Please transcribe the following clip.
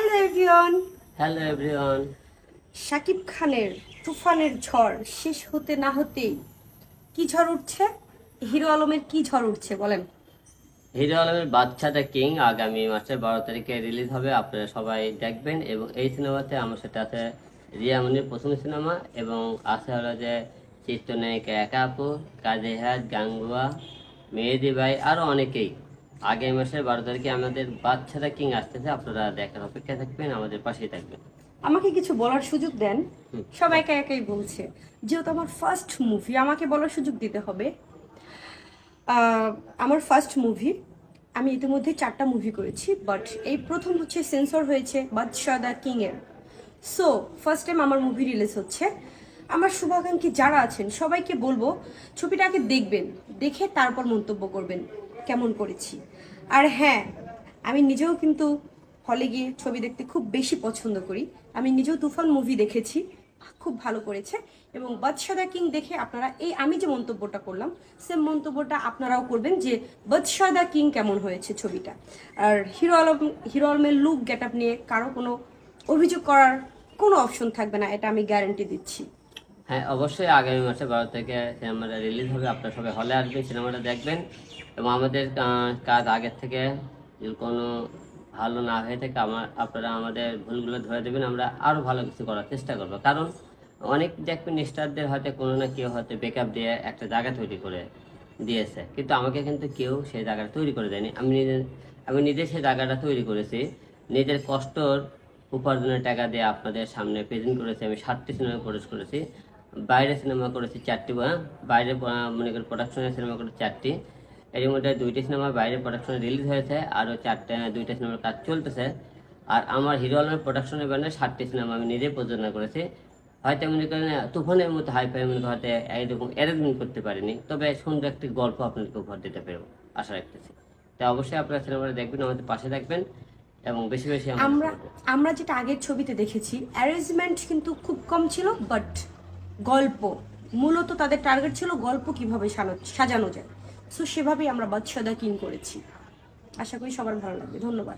Hello everyone. Hello everyone. Shakib খানের তুফানের ঝড় শেষ হতে না হতেই কি ঝড় উঠছে? হিরো আলমের কি ঝড় উঠছে বলেন? হিরো আলমের বাদশা দ্য কিং আগামী মাসের 12 তারিখে রিলিজ হবে, আপনারা সবাই দেখবেন। এবং এই সিনেমাতে আমার সাথে আছে রিয়া মুনির, প্রথম সিনেমা, এবং আছে হলো যে চিত্রনায়িকা একা আপু, কাজী হায়াত, গাঙ্গুয়া, মেহেদি ভাই, আরও অনেকেই। আগামী মাসের 12 তারিখে আমাদের বাদশা দ্য কিং আসতেছে, আপনারা দেখার অপেক্ষায় থাকবেন, আমাদের পাশেই থাকবেন। আমাকে কিছু বলার সুযোগ দেন। হুম। সবাই একা একাই বলছে, যেহেতু আমার ফার্স্ট মুভি আমাকে বলার সুযোগ দিতে হবে। আমার ফার্স্ট মুভি, আমি ইতিমধ্যে 4টা মুভি করেছি, বাট এই প্রথম হচ্ছে সেন্সর হয়েছে বাদশা দ্য কিং এর। সো ফার্স্ট টাইম আমার মুভি রিলিজ হচ্ছে। আমার শুভাকাঙ্ক্ষী যারা আছেন সবাইকে বলবো ছবিটাকে দেখবেন, দেখে তারপর মন্তব্য করবেন কেমন করেছি। আর হ্যাঁ, আমি নিজেও কিন্তু হলে গিয়ে ছবি দেখতে খুব বেশি পছন্দ করি। আমি নিজেও তুফান মুভি দেখেছি, খুব ভালো করেছে। এবং বাদশা দ্য কিং দেখে আপনারা এই আমি যে মন্তব্যটা করলাম সেম মন্তব্যটা আপনারাও করবেন যে বাদশা দ্য কিং কেমন হয়েছে ছবিটা। আর হিরো আলমের লুক গেট আপ নিয়ে কারো কোনো অভিযোগ করার কোনো অপশন থাকবে না, এটা আমি গ্যারান্টি দিচ্ছি। হ্যাঁ, অবশ্যই আগামী মাসে 12 তারিখে সিনেমাটা রিলিজ হবে, আপনারা সবাই হলে আসবেন, সিনেমাটা দেখবেন। এবং আমাদের কাজ আগের থেকে যদি কোনো ভালো না হয়ে থাকে আপনারা আমাদের ভুলগুলো ধরে দেবেন, আমরা আরও ভালো কিছু করার চেষ্টা করবো। কারণ অনেক দেখবেন স্টারদের হয়তো কোনো না কেউ হয়তো ব্যাকআপ দিয়ে একটা জায়গা তৈরি করে দিয়েছে, কিন্তু আমাকে কিন্তু কেউ সেই জায়গাটা তৈরি করে দেয়নি। আমি নিজে সেই জায়গাটা তৈরি করেছি, নিজের কষ্টর উপার্জনের টাকা দিয়ে আপনাদের সামনে প্রেজেন্ট করেছি। আমি 7টি সিনেমা প্রডিউস করেছি, বাইরে সিনেমা করেছি 4টি, বাইরে মনে করি প্রোডাকশনের সিনেমা করেছি 4টি। এর মধ্যে 2টি সিনেমা বাইরে প্রোডাকশনে রিলিজ হয়েছে, আরও 2টা সিনেমার কাজ চলতেছে। আর আমার হিরো আলমের প্রোডাকশনের ব্যানারে 7টি সিনেমা আমি নিজে প্রযোজনা করেছি। হয়তো মনে করেন তুফানের মতো হাইফাই মনে করেন হয়তো এইরকম অ্যারেঞ্জমেন্ট করতে পারিনি, তবে সুন্দর একটি গল্প আপনাদেরকে উপহার দিতে পারবো আশা রাখতেছি। তাই অবশ্যই আপনারা সিনেমাটা দেখবেন, আমাদের পাশে থাকবেন, এবং বেশি বেশি আমরা আমরা যেটা আগের ছবিতে দেখেছি অ্যারেঞ্জমেন্ট কিন্তু খুব কম ছিল, বাট গল্প মূলত তাদের টার্গেট ছিল গল্প কিভাবে সাজানো যায়। সো সেভাবেই আমরা বাদশা দ্য কিং করেছি। আশা করি সবার ভালো লাগবে। ধন্যবাদ।